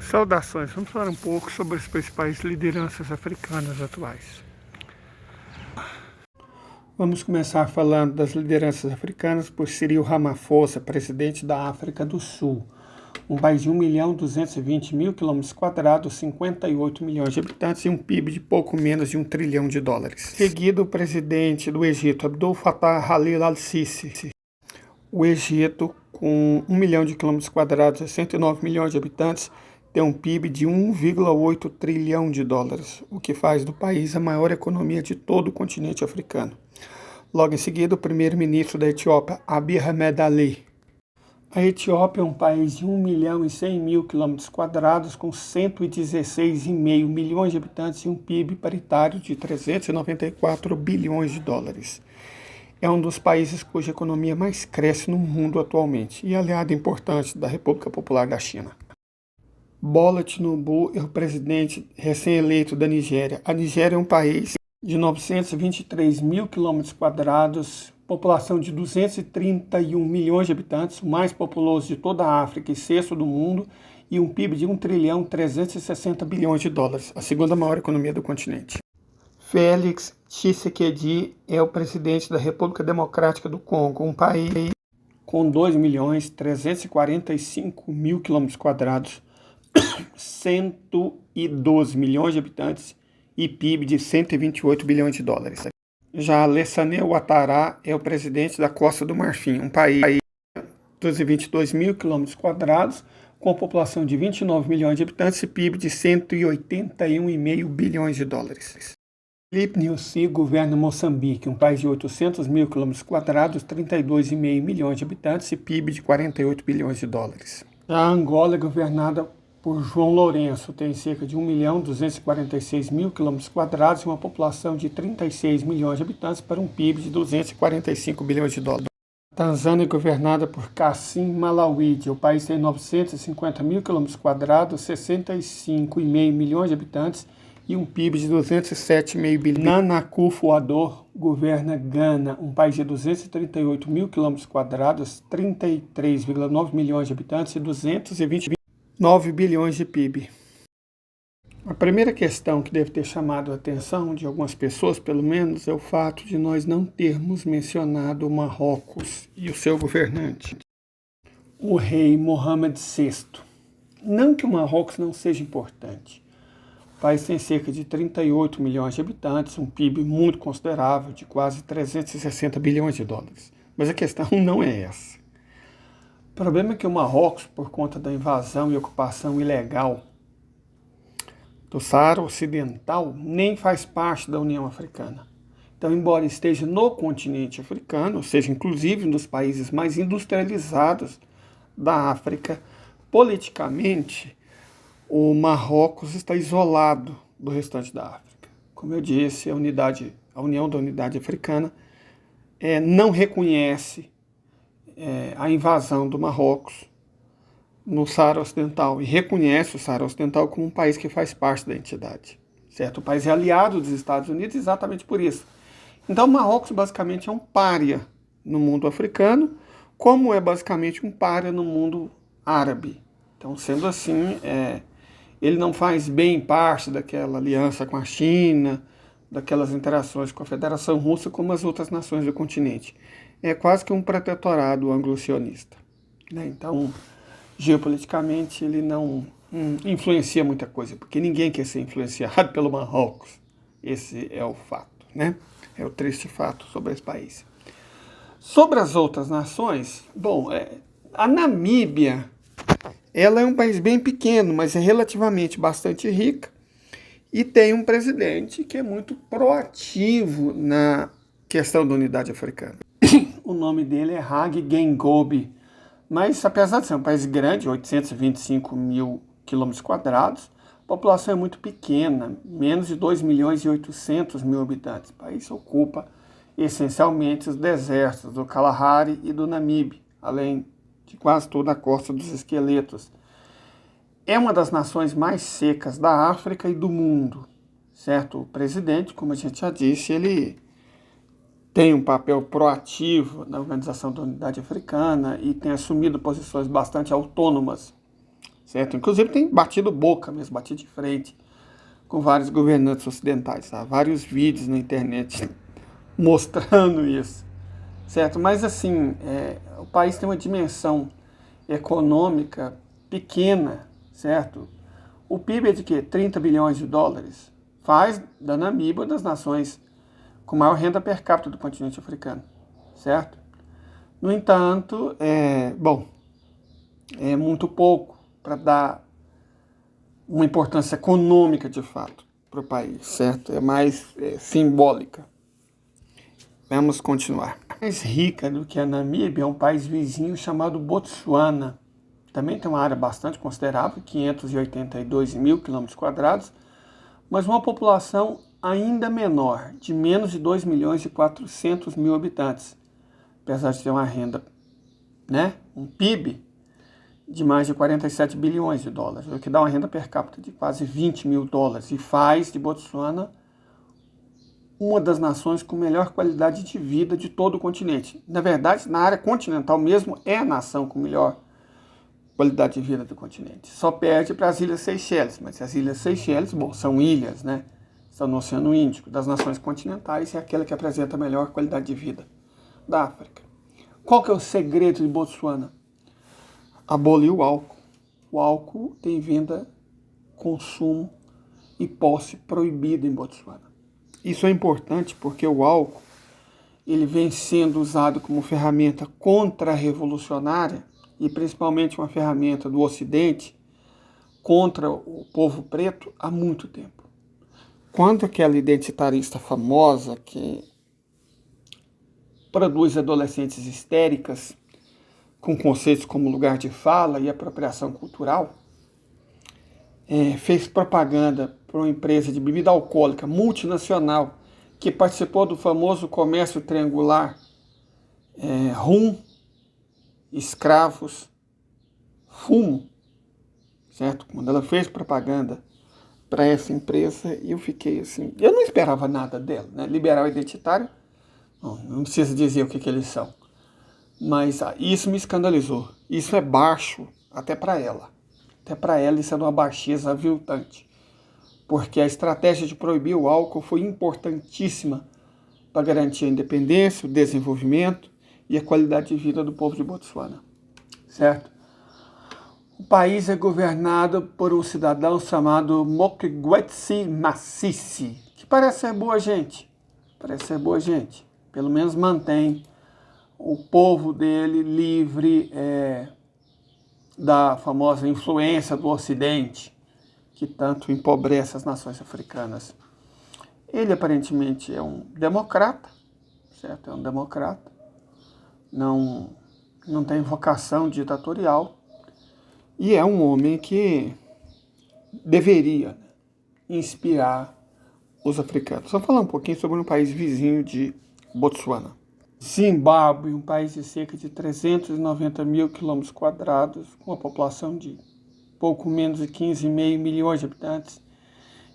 Saudações, vamos falar um pouco sobre as principais lideranças africanas atuais. Vamos começar falando das lideranças africanas por Cyril Ramaphosa, presidente da África do Sul. Um país de 1.220.000 km², 58 milhões de habitantes e um PIB de pouco menos de $1 trilhão. Seguido o presidente do Egito, Abdel Fattah al-Sisi. O Egito, com 1 milhão de km², 69 milhões de habitantes, tem um PIB de $1,8 trilhão, o que faz do país a maior economia de todo o continente africano. Logo em seguida, o primeiro-ministro da Etiópia, Abiy Ahmed Ali. A Etiópia é um país de 1.100.000 km², com 116,5 milhões de habitantes e um PIB paritário de $394 bilhões. É um dos países cuja economia mais cresce no mundo atualmente e aliado importante da República Popular da China. Bola Tinubu é o presidente recém-eleito da Nigéria. A Nigéria é um país de 923.000 km², população de 231 milhões de habitantes, o mais populoso de toda a África e sexto do mundo, e um PIB de $1 trilhão 360 bilhões, a segunda maior economia do continente. Félix Tshisekedi é o presidente da República Democrática do Congo, um país com 2.345.000 km², 112 milhões de habitantes e PIB de $128 bilhões. Já Alassane Ouattara é o presidente da Costa do Marfim, um país de 222.000 km², com população de 29 milhões de habitantes e PIB de $181,5 bilhões. Filipe Nyusi governa Moçambique, um país de 800.000 km², 32,5 milhões de habitantes e PIB de $48 bilhões. Já Angola é governada por João Lourenço, tem cerca de 1.246.000 km² e uma população de 36 milhões de habitantes para um PIB de $245 bilhões. Tanzânia é governada por Kassim Malawide. O país tem 950.000 km², 65,5 milhões de habitantes e um PIB de $207,5 bilhões. Nana Akufo-Addo governa Gana, um país de 238.000 km², 33,9 milhões de habitantes e 229 bilhões de PIB. A primeira questão que deve ter chamado a atenção de algumas pessoas, pelo menos, é o fato de nós não termos mencionado Marrocos e o seu governante, o rei Mohammed VI. Não que o Marrocos não seja importante. O país tem cerca de 38 milhões de habitantes, um PIB muito considerável, de quase $360 bilhões. Mas a questão não é essa. O problema é que o Marrocos, por conta da invasão e ocupação ilegal do Saara Ocidental, nem faz parte da União Africana. Então, embora esteja no continente africano, ou seja, inclusive um dos países mais industrializados da África, politicamente, o Marrocos está isolado do restante da África. Como eu disse, a União da Unidade Africana não reconhece a invasão do Marrocos no Saara Ocidental e reconhece o Saara Ocidental como um país que faz parte da entidade, certo? O país é aliado dos Estados Unidos exatamente por isso. Então, o Marrocos basicamente é um pária no mundo africano, como é basicamente um pária no mundo árabe. Então, sendo assim, ele não faz bem parte daquela aliança com a China, daquelas interações com a Federação Russa, como as outras nações do continente. É quase que um protetorado anglo-sionista, né? Então, geopoliticamente, ele não influencia muita coisa, porque ninguém quer ser influenciado pelo Marrocos. Esse é o fato, né? É o triste fato sobre esse país. Sobre as outras nações, bom, a Namíbia, ela é um país bem pequeno, mas é relativamente bastante rica e tem um presidente que é muito proativo na questão da unidade africana. O nome dele é Hage Geingob, mas apesar de ser um país grande, 825.000 km², a população é muito pequena, menos de 2.800.000 habitantes. O país ocupa essencialmente os desertos do Kalahari e do Namibe, além de quase toda a costa dos Esqueletos. É uma das nações mais secas da África e do mundo, certo? O presidente, como a gente já disse, ele tem um papel proativo na Organização da Unidade Africana e tem assumido posições bastante autônomas certo? Inclusive tem batido boca mesmo, batido de frente com vários governantes ocidentais, tá? Vários vídeos na internet mostrando isso, certo? Mas assim, o país tem uma dimensão econômica pequena, certo? O PIB é de quê? 30 bilhões de dólares. Faz da Namíbia uma das nações com maior renda per capita do continente africano, certo? No entanto, é muito pouco para dar uma importância econômica de fato para o país, certo? É mais simbólica. Vamos continuar. Mais rica do que a Namíbia é um país vizinho chamado Botsuana. Também tem uma área bastante considerável, 582 mil quilômetros quadrados, mas uma população ainda menor, de menos de 2 milhões e 400 mil habitantes, apesar de ter uma renda, um PIB de mais de 47 bilhões de dólares, o que dá uma renda per capita de quase 20 mil dólares, e faz de Botsuana uma das nações com melhor qualidade de vida de todo o continente. Na verdade, na área continental mesmo, é a nação com melhor qualidade de vida do continente. Só perde para as Ilhas Seychelles, mas as Ilhas Seychelles, são ilhas, estão no Oceano Índico. Das nações continentais, é aquela que apresenta a melhor qualidade de vida da África. Qual que é o segredo de Botsuana? Abolir o álcool. O álcool tem venda, consumo e posse proibida em Botsuana. Isso é importante porque o álcool ele vem sendo usado como ferramenta contra-revolucionária e principalmente uma ferramenta do Ocidente contra o povo preto há muito tempo. Quando aquela identitarista famosa que produz adolescentes histéricas com conceitos como lugar de fala e apropriação cultural, fez propaganda para uma empresa de bebida alcoólica multinacional que participou do famoso comércio triangular, rum, escravos, fumo, certo? Quando ela fez propaganda para essa empresa, eu fiquei assim, eu não esperava nada dela, Liberal identitário, não precisa dizer o que eles são, mas isso me escandalizou. Isso é baixo até para ela. Até para ela isso é de uma baixeza aviltante, porque a estratégia de proibir o álcool foi importantíssima para garantir a independência, o desenvolvimento e a qualidade de vida do povo de Botsuana, certo? O país é governado por um cidadão chamado Mokgweetsi Masisi, que parece ser boa gente, pelo menos mantém o povo dele livre da famosa influência do Ocidente, que tanto empobrece as nações africanas. Ele aparentemente é um democrata, certo? É um democrata, não tem vocação ditatorial, e é um homem que deveria inspirar os africanos. Só falar um pouquinho sobre um país vizinho de Botsuana. Zimbábue, um país de cerca de 390 mil quilômetros quadrados, com uma população de pouco menos de 15,5 milhões de habitantes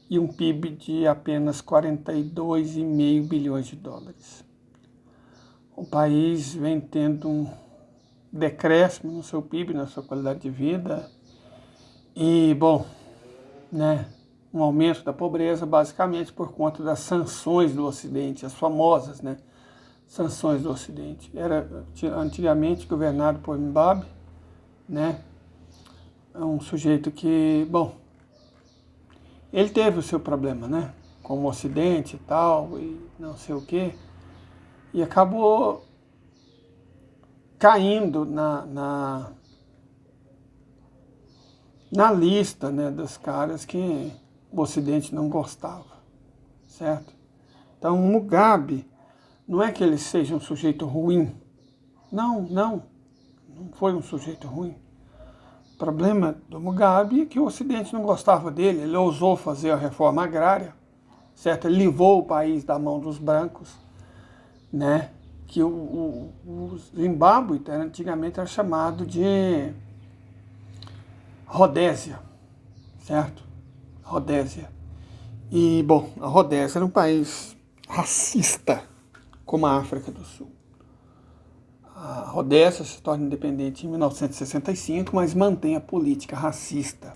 e um PIB de apenas 42,5 bilhões de dólares. O país vem tendo um decréscimo no seu PIB, na sua qualidade de vida e, um aumento da pobreza, basicamente por conta das sanções do Ocidente, as famosas, sanções do Ocidente. Era antigamente governado por Mugabe, É um sujeito que, ele teve o seu problema, com o Ocidente e tal, e não sei o quê, e acabou caindo na lista, dos caras que o Ocidente não gostava, certo? Então, o Mugabe, não é que ele seja um sujeito ruim, não foi um sujeito ruim. O problema do Mugabe é que o Ocidente não gostava dele, ele ousou fazer a reforma agrária, certo? Ele livrou o país da mão dos brancos, que o Zimbábue antigamente era chamado de Rodésia, certo? Rodésia. E, a Rodésia era um país racista, como a África do Sul. A Rodésia se torna independente em 1965, mas mantém a política racista.